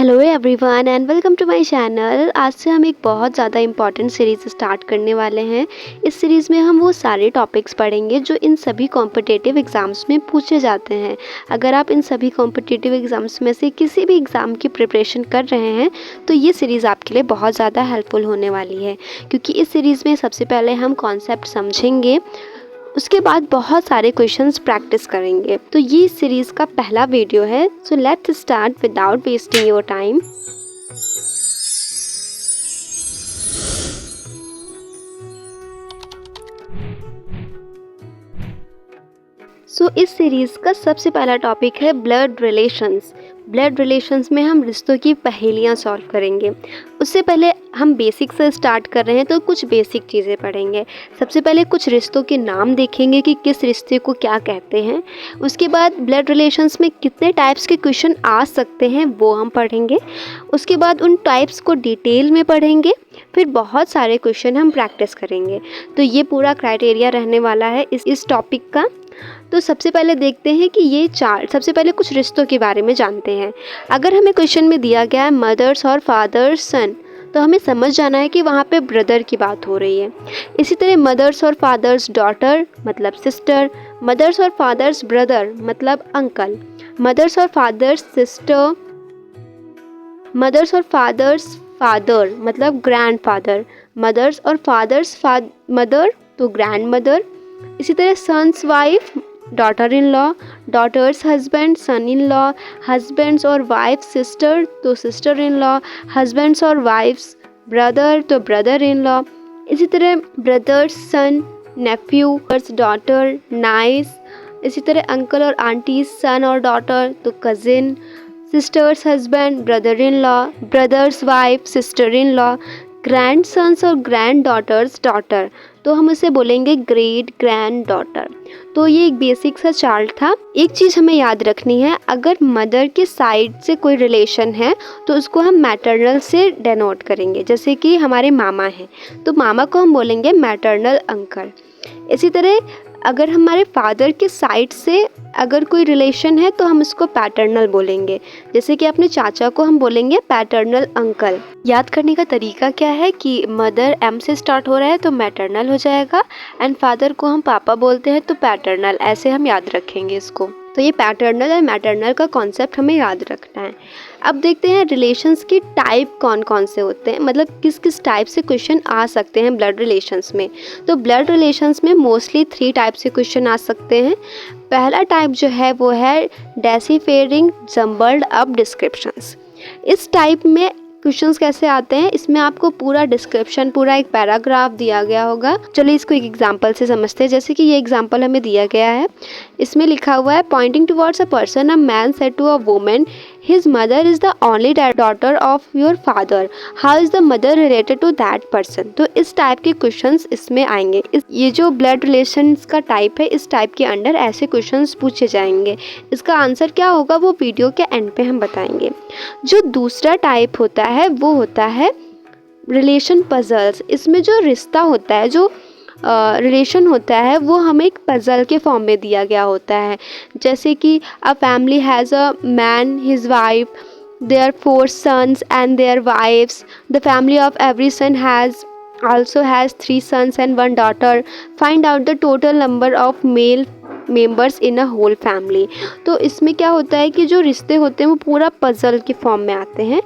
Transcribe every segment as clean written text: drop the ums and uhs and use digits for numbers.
Hello everyone and welcome to my channel. आज से हम एक बहुत ज़्यादा इम्पॉर्टेंट सीरीज़ स्टार्ट करने वाले हैं। इस सीरीज़ में हम वो सारे टॉपिक्स पढ़ेंगे जो इन सभी कॉम्पिटिटिव एग्ज़ाम्स में पूछे जाते हैं। अगर आप इन सभी कॉम्पिटिटिव एग्ज़ाम्स में से किसी भी एग्ज़ाम की प्रिपरेशन कर रहे हैं तो ये सीरीज़ आपके लिए बहुत ज़्यादा हेल्पफुल होने वाली है, क्योंकि इस सीरीज़ में सबसे पहले हम कॉन्सेप्ट समझेंगे, उसके बाद बहुत सारे क्वेश्चंस प्रैक्टिस करेंगे। तो ये सीरीज़ का पहला वीडियो है। So let's start without wasting your time. इस सीरीज़ का सबसे पहला टॉपिक है ब्लड रिलेशंस। ब्लड रिलेशंस में हम रिश्तों की पहेलियाँ सॉल्व करेंगे। उससे पहले हम बेसिक से स्टार्ट कर रहे हैं तो कुछ बेसिक चीज़ें पढ़ेंगे। सबसे पहले कुछ रिश्तों के नाम देखेंगे कि किस रिश्ते को क्या कहते हैं। उसके बाद ब्लड रिलेशंस में कितने टाइप्स के क्वेश्चन आ सकते हैं वो हम पढ़ेंगे। उसके बाद उन टाइप्स को डिटेल में पढ़ेंगे। फिर बहुत सारे क्वेश्चन हम प्रैक्टिस करेंगे। तो ये पूरा क्राइटेरिया रहने वाला है इस टॉपिक का। तो सबसे पहले देखते हैं कि ये सबसे पहले कुछ रिश्तों के बारे में जानते हैं। अगर हमें क्वेश्चन में दिया गया है मदर्स और फादर्स सन, तो हमें समझ जाना है कि वहाँ पे ब्रदर की बात हो रही है। इसी तरह मदर्स और फादर्स डॉटर मतलब सिस्टर, मदर्स और फादर्स ब्रदर मतलब अंकल, मदर्स और फादर्स सिस्टर, मदर्स और फादर्स फादर मतलब ग्रैंड फादर, मदर्स और फादर्स मदर तो ग्रैंड मदर। इसी तरह son's wife daughter in law, daughter's husband son in law, husband's और वाइफ सिस्टर तो सिस्टर इन लॉ, हस्बैंड्स और वाइफ्स ब्रदर तो ब्रदर इन लॉ। इसी तरह brother's son nephew, daughter niece. इसी तरह अंकल और आंटीज सन और डॉटर तो cousin, sister's husband brother in law, brother's wife sister in law, grandsons और ग्रैंड डॉटर्स डॉटर तो हम उसे बोलेंगे ग्रेट ग्रैंड डॉटर। तो ये एक बेसिक सा चार्ट था। एक चीज़ हमें याद रखनी है, अगर मदर के साइड से कोई रिलेशन है तो उसको हम मैटरनल से डेनोट करेंगे। जैसे कि हमारे मामा हैं तो मामा को हम बोलेंगे मैटरनल अंकल। इसी तरह अगर हमारे फादर के साइड से अगर कोई रिलेशन है तो हम उसको पैटर्नल बोलेंगे। जैसे कि अपने चाचा को हम बोलेंगे पैटर्नल अंकल। याद करने का तरीका क्या है कि मदर एम से स्टार्ट हो रहा है तो मैटर्नल हो जाएगा, एंड फादर को हम पापा बोलते हैं तो पैटर्नल, ऐसे हम याद रखेंगे इसको। तो ये पैटर्नल और मैटर्नल का कॉन्सेप्ट हमें याद रखना है। अब देखते हैं रिलेशंस की टाइप कौन कौन से होते हैं, मतलब किस किस टाइप से क्वेश्चन आ सकते हैं ब्लड रिलेशंस में। तो ब्लड रिलेशंस में मोस्टली 3 टाइप से क्वेश्चन आ सकते हैं। पहला टाइप जो है वो है डेसिफेरिंग जम्बल्ड अप डिस्क्रिप्शंस। इस टाइप में क्वेश्चंस कैसे आते हैं, इसमें आपको पूरा डिस्क्रिप्शन, पूरा एक पैराग्राफ दिया गया होगा। चलिए इसको एक एग्जांपल से समझते हैं। जैसे कि ये एग्जांपल हमें दिया गया है, इसमें लिखा हुआ है pointing towards a person a man said to a woman his mother is the only daughter of your father, how is the mother related to that person. तो इस टाइप के क्वेश्चंस इसमें आएंगे। ये जो ब्लड रिलेशंस का type है, इस टाइप के अंडर ऐसे क्वेश्चंस पूछे जाएंगे। इसका आंसर क्या होगा वो वीडियो के एंड पे हम बताएंगे। जो दूसरा टाइप होता है वो होता है रिलेशन पजल्स। इसमें जो रिश्ता होता है, जो रिलेशन होता है वो हमें एक पजल के फॉर्म में दिया गया होता है। जैसे कि a family has a man, his wife, there 4 sons and their wives. The family of every son also has 3 sons and 1 daughter. Find out the total number of male members in a whole family. तो इसमें क्या होता है कि जो रिश्ते होते हैं वो पूरा पजल के फॉर्म में आते हैं।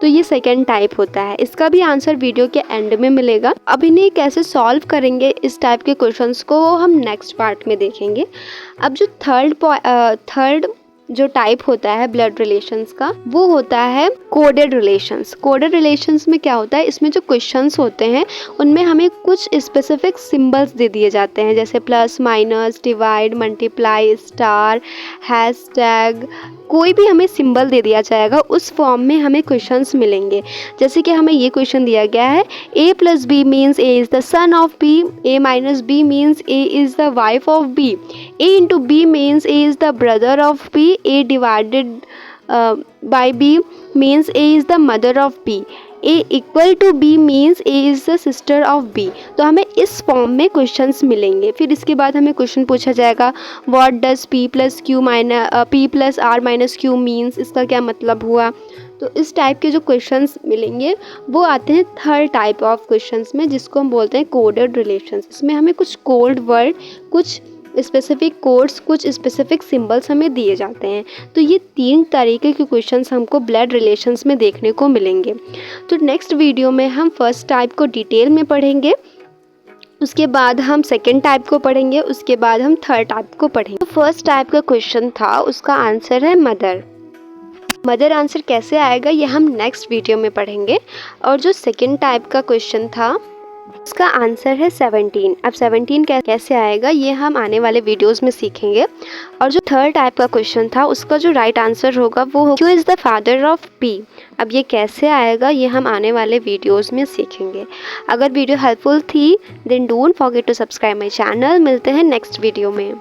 तो ये सेकेंड टाइप होता है। इसका भी आंसर वीडियो के एंड में मिलेगा। अब इन्हें कैसे सॉल्व करेंगे इस टाइप के क्वेश्चंस को, वो हम नेक्स्ट पार्ट में देखेंगे। अब जो थर्ड जो टाइप होता है ब्लड रिलेशंस का वो होता है कोडेड रिलेशंस। कोडेड रिलेशंस में क्या होता है, इसमें जो क्वेश्चंस होते हैं उनमें हमें कुछ स्पेसिफिक सिंबल्स दे दिए जाते हैं, जैसे plus, minus, divide, multiply, star, hashtag, कोई भी हमें सिंबल दे दिया जाएगा, उस फॉर्म में हमें क्वेश्चंस मिलेंगे। जैसे कि हमें ये क्वेश्चन दिया गया है a plus B means a is the son of b, a minus B means a is the wife of b, a into b means a is the brother of b, a divided by b means a is the mother of b, A equal to B means A is the sister of B. तो हमें इस form में questions मिलेंगे। फिर इसके बाद हमें question पूछा जाएगा what does P plus R minus Q means, इसका क्या मतलब हुआ। तो इस टाइप के जो क्वेश्चंस मिलेंगे वो आते हैं थर्ड टाइप ऑफ क्वेश्चंस में, जिसको हम बोलते हैं कोडेड रिलेशंस। इसमें हमें कुछ कोड वर्ड, कुछ स्पेसिफिक कोड्स, कुछ स्पेसिफिक सिंबल्स हमें दिए जाते हैं। तो ये 3 तरीके के क्वेश्चंस हमको ब्लड रिलेशंस में देखने को मिलेंगे। तो नेक्स्ट वीडियो में हम फर्स्ट टाइप को डिटेल में पढ़ेंगे, उसके बाद हम सेकेंड टाइप को पढ़ेंगे, उसके बाद हम थर्ड टाइप को पढ़ेंगे। तो फर्स्ट टाइप का क्वेश्चन था, उसका आंसर है मदर। मदर आंसर कैसे आएगा ये हम नेक्स्ट वीडियो में पढ़ेंगे। और जो सेकेंड टाइप का क्वेश्चन था उसका आंसर है 17। अब 17 कैसे आएगा ये हम आने वाले वीडियोस में सीखेंगे। और जो थर्ड टाइप का क्वेश्चन था उसका जो राइट आंसर होगा वो Q is the father of P। अब ये कैसे आएगा ये हम आने वाले वीडियोस में सीखेंगे। अगर वीडियो हेल्पफुल थी then don't forget to subscribe my channel. मिलते हैं नेक्स्ट वीडियो में।